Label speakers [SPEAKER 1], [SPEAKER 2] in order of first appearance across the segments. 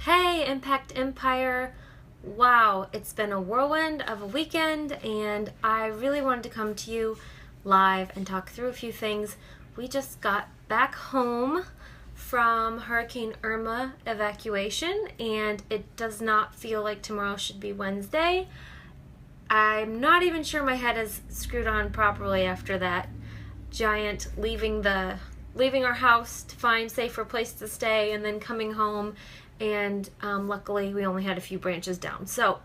[SPEAKER 1] Hey, Impact Empire. Wow, it's been a whirlwind of a weekend, and I really wanted to come to you live and talk through a few things. We just got back home from Hurricane Irma evacuation, and it does not feel like tomorrow should be Wednesday. I'm not even sure my head is screwed on properly after that giant leaving our house to find safer place to stay and then coming home, and luckily we only had a few branches down. So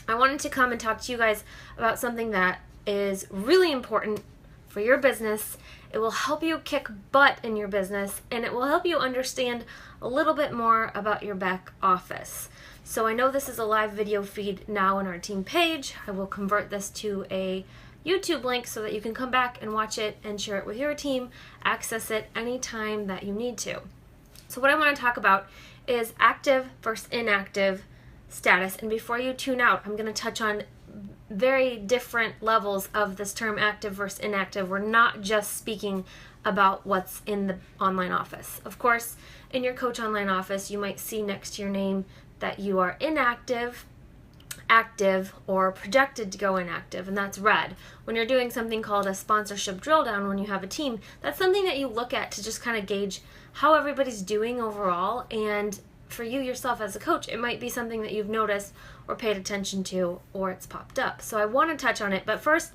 [SPEAKER 1] I wanted to come and talk to you guys about something that is really important for your business. It will help you kick butt in your business, and it will help you understand a little bit more about your back office. So I know this is a live video feed now on our team page. I will convert this to a YouTube link so that you can come back and watch it and share it with your team, access it anytime that you need to. So what I want to talk about is active versus inactive status. And before you tune out, I'm going to touch on very different levels of this term active versus inactive. We're not just speaking about what's in the online office. Of course, in your coach online office, you might see next to your name that you are inactive, active, or projected to go inactive, and that's red. When you're doing something called a sponsorship drill down, when you have a team, that's something that you look at to just kind of gauge how everybody's doing overall. And for you yourself as a coach, it might be something that you've noticed or paid attention to, or it's popped up. So I want to touch on it, but first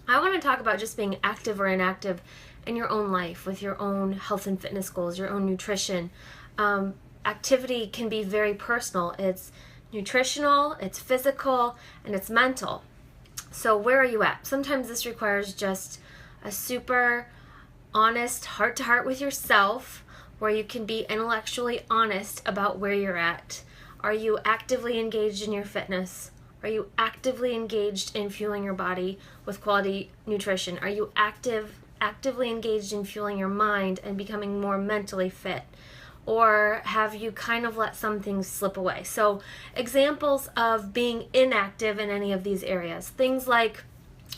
[SPEAKER 1] I want to talk about just being active or inactive in your own life with your own health and fitness goals, your own nutrition. Activity can be very personal. It's nutritional, it's physical, and it's mental. So where are you at? Sometimes this requires just a super honest heart-to-heart with yourself, where you can be intellectually honest about where you're at. Are you actively engaged in your fitness? Are you actively engaged in fueling your body with quality nutrition? Are you actively engaged in fueling your mind and becoming more mentally fit? Or have you kind of let some things slip away? So examples of being inactive in any of these areas. Things like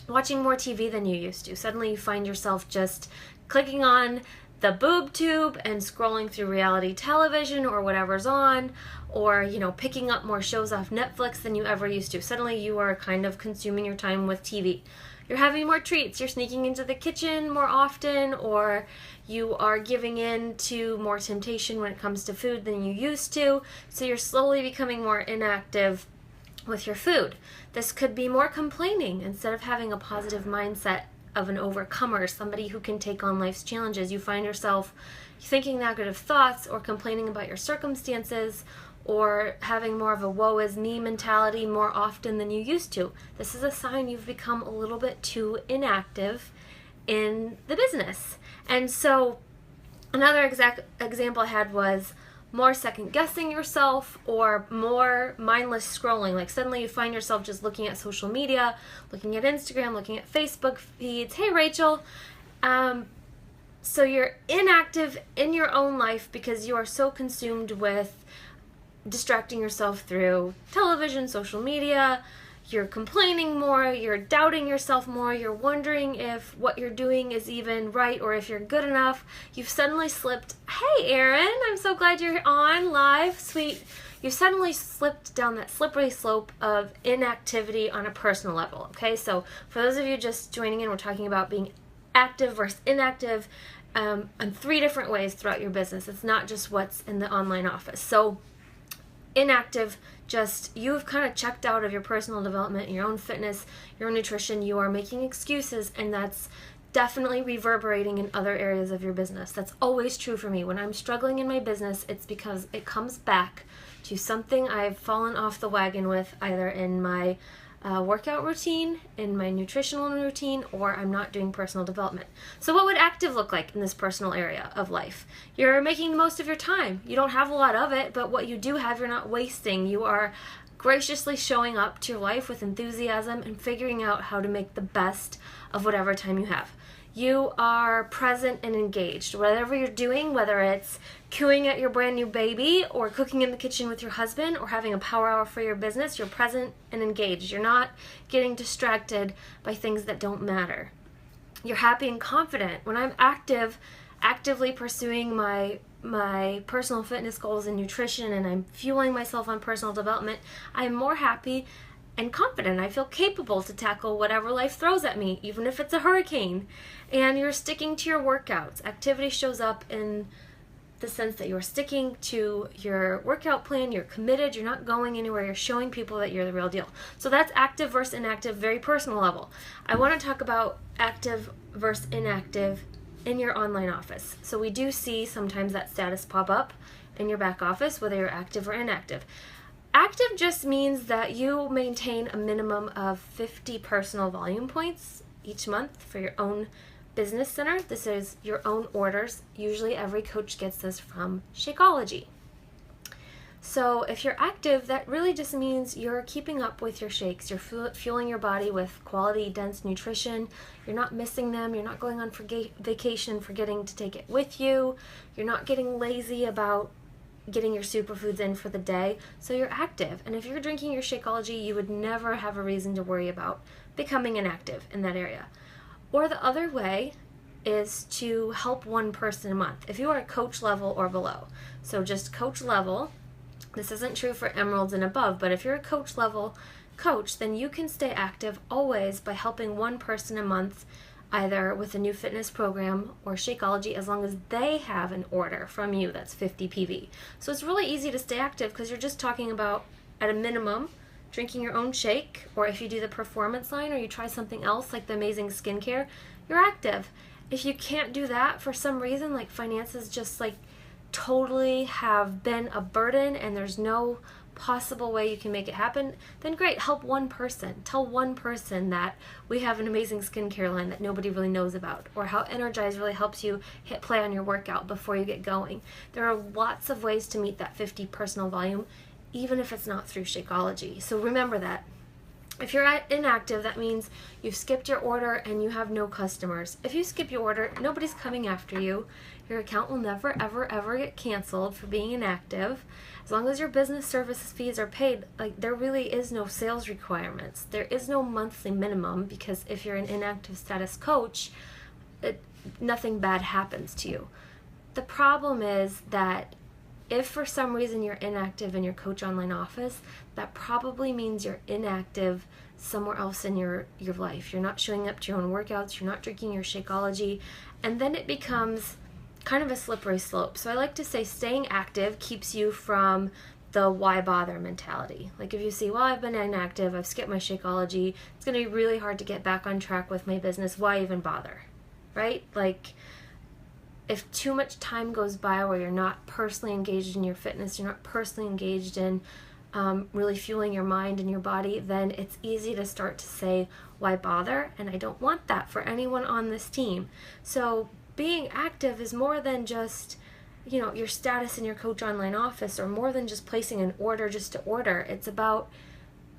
[SPEAKER 1] watching more TV than you used to. Suddenly you find yourself just clicking on the boob tube and scrolling through reality television or whatever's on, or picking up more shows off Netflix than you ever used to. Suddenly you are kind of consuming your time with TV. You're having more treats, you're sneaking into the kitchen more often, or you are giving in to more temptation when it comes to food than you used to, so you're slowly becoming more inactive with your food. This could be more complaining instead of having a positive mindset of an overcomer, somebody who can take on life's challenges. You find yourself thinking negative thoughts or complaining about your circumstances, or having more of a woe is me mentality more often than you used to. This is a sign you've become a little bit too inactive in the business. And so another example I had was more second guessing yourself, or more mindless scrolling. Like suddenly you find yourself just looking at social media, looking at Instagram, looking at Facebook feeds. Hey, Rachel. So you're inactive in your own life because you are so consumed with distracting yourself through television, social media. You're complaining more, you're doubting yourself more, you're wondering if what you're doing is even right or if you're good enough. You've suddenly slipped, hey Erin, I'm so glad you're on live, sweet. You've suddenly slipped down that slippery slope of inactivity on a personal level, okay? So for those of you just joining in, we're talking about being active versus inactive in 3 different ways throughout your business. It's not just what's in the online office. So inactive, just you've kind of checked out of your personal development, your own fitness, your own nutrition. You are making excuses, and that's definitely reverberating in other areas of your business. That's always true for me. When I'm struggling in my business, it's because it comes back to something I've fallen off the wagon with, either in my workout routine, in my nutritional routine, or I'm not doing personal development. So what would active look like in this personal area of life? You're making the most of your time. You don't have a lot of it, but what you do have, you're not wasting. You are graciously showing up to your life with enthusiasm and figuring out how to make the best of whatever time you have. You are present and engaged. Whatever you're doing, whether it's cooing at your brand new baby, or cooking in the kitchen with your husband, or having a power hour for your business, you're present and engaged. You're not getting distracted by things that don't matter. You're happy and confident. When I'm actively pursuing my my personal fitness goals and nutrition, and I'm fueling myself on personal development, I'm more happy and confident. I feel capable to tackle whatever life throws at me, even if it's a hurricane. And you're sticking to your workouts. Activity shows up in the sense that you're sticking to your workout plan, you're committed, you're not going anywhere, you're showing people that you're the real deal. So that's active versus inactive, very personal level. I want to talk about active versus inactive in your online office. So we do see sometimes that status pop up in your back office, whether you're active or inactive. Active just means that you maintain a minimum of 50 personal volume points each month for your own business center. This is your own orders. Usually every coach gets this from Shakeology. So if you're active, that really just means you're keeping up with your shakes. You're fueling your body with quality, dense nutrition. You're not missing them. You're not going on vacation forgetting to take it with you. You're not getting lazy about getting your superfoods in for the day. So you're active. And if you're drinking your Shakeology, you would never have a reason to worry about becoming inactive in that area. Or the other way is to help one person a month. If you are coach level or below, so just coach level, this isn't true for emeralds and above, but if you're a coach level coach, then you can stay active always by helping one person a month, either with a new fitness program or Shakeology, as long as they have an order from you that's 50 PV. So it's really easy to stay active because you're just talking about, at a minimum, drinking your own shake, or if you do the performance line or you try something else like the amazing skincare, you're active. If you can't do that for some reason, like finances just like totally have been a burden and there's no possible way you can make it happen, then great, help one person. Tell one person that we have an amazing skincare line that nobody really knows about, or how Energize really helps you hit play on your workout before you get going. There are lots of ways to meet that 50 personal volume, even if it's not through Shakeology. So remember that. If you're inactive, that means you've skipped your order and you have no customers. If you skip your order, nobody's coming after you. Your account will never, ever, ever get canceled for being inactive. As long as your business services fees are paid, like, there really is no sales requirements. There is no monthly minimum, because if you're an inactive status coach, nothing bad happens to you. The problem is that if for some reason you're inactive in your coach online office, that probably means you're inactive somewhere else in your life. You're not showing up to your own workouts, you're not drinking your Shakeology, and then it becomes kind of a slippery slope. So I like to say staying active keeps you from the why bother mentality. Like if you see, well, I've been inactive, I've skipped my Shakeology, it's going to be really hard to get back on track with my business, why even bother, right? Like, if too much time goes by where you're not personally engaged in your fitness, you're not personally engaged in really fueling your mind and your body, then it's easy to start to say, why bother? And I don't want that for anyone on this team. So being active is more than just, your status in your coach online office, or more than just placing an order just to order. It's about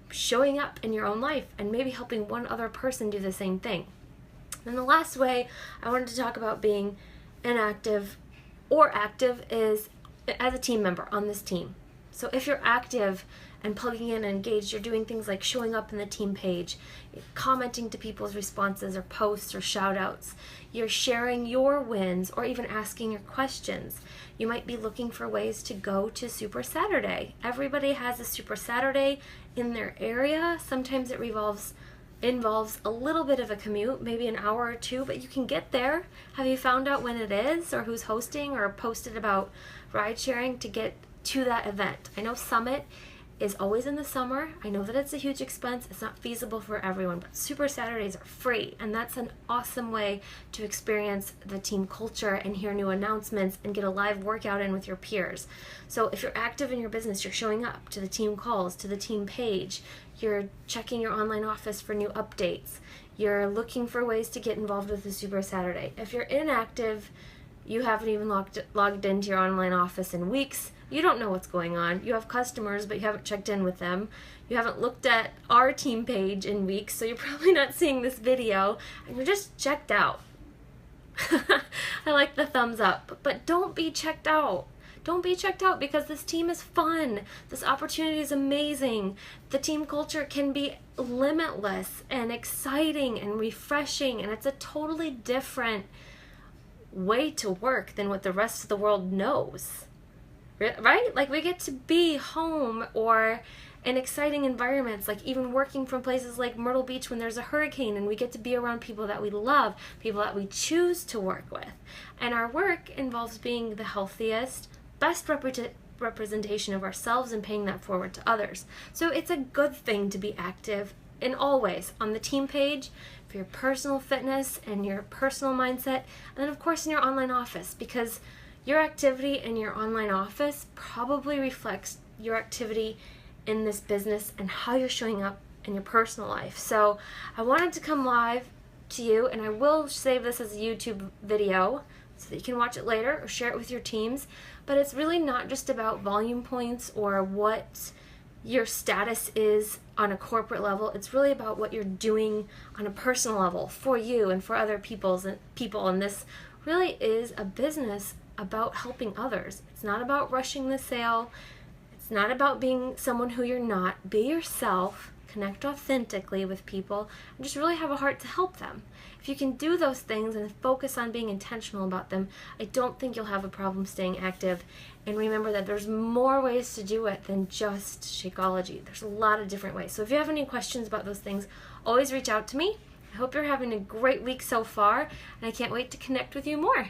[SPEAKER 1] showing up in your own life and maybe helping one other person do the same thing. And the last way I wanted to talk about being inactive or active is as a team member on this team. So if you're active and plugging in and engaged, you're doing things like showing up in the team page, commenting to people's responses or posts or shout outs. You're sharing your wins or even asking your questions. You might be looking for ways to go to Super Saturday. Everybody has a Super Saturday in their area. Sometimes it involves a little bit of a commute, maybe an hour or two, but you can get there. Have you found out when it is, or who's hosting, or posted about ride sharing to get to that event? I know Summit is always in the summer. I know that it's a huge expense. It's not feasible for everyone, but Super Saturdays are free, and that's an awesome way to experience the team culture and hear new announcements and get a live workout in with your peers. So if you're active in your business, you're showing up to the team calls, to the team page, you're checking your online office for new updates, you're looking for ways to get involved with the Super Saturday. If you're inactive, you haven't even logged into your online office in weeks, you don't know what's going on. You have customers, but you haven't checked in with them. You haven't looked at our team page in weeks, so you're probably not seeing this video, and you're just checked out. I like the thumbs up, but don't be checked out. Don't be checked out, because this team is fun. This opportunity is amazing. The team culture can be limitless and exciting and refreshing, and it's a totally different way to work than what the rest of the world knows. Right? Like, we get to be home or in exciting environments, like even working from places like Myrtle Beach when there's a hurricane, and we get to be around people that we love, people that we choose to work with. And our work involves being the healthiest, best representation of ourselves and paying that forward to others. So it's a good thing to be active in all ways, on the team page, for your personal fitness and your personal mindset, and then of course in your online office, because your activity in your online office probably reflects your activity in this business and how you're showing up in your personal life. So I wanted to come live to you, and I will save this as a YouTube video so that you can watch it later or share it with your teams. But it's really not just about volume points or what your status is on a corporate level. It's really about what you're doing on a personal level for you and for other people. And this really is a business about helping others. It's not about rushing the sale. It's not about being someone who you're not. Be yourself, connect authentically with people, and just really have a heart to help them. If you can do those things and focus on being intentional about them, I don't think you'll have a problem staying active. And remember that there's more ways to do it than just Shakeology. There's a lot of different ways. So if you have any questions about those things, always reach out to me. I hope you're having a great week so far, and I can't wait to connect with you more.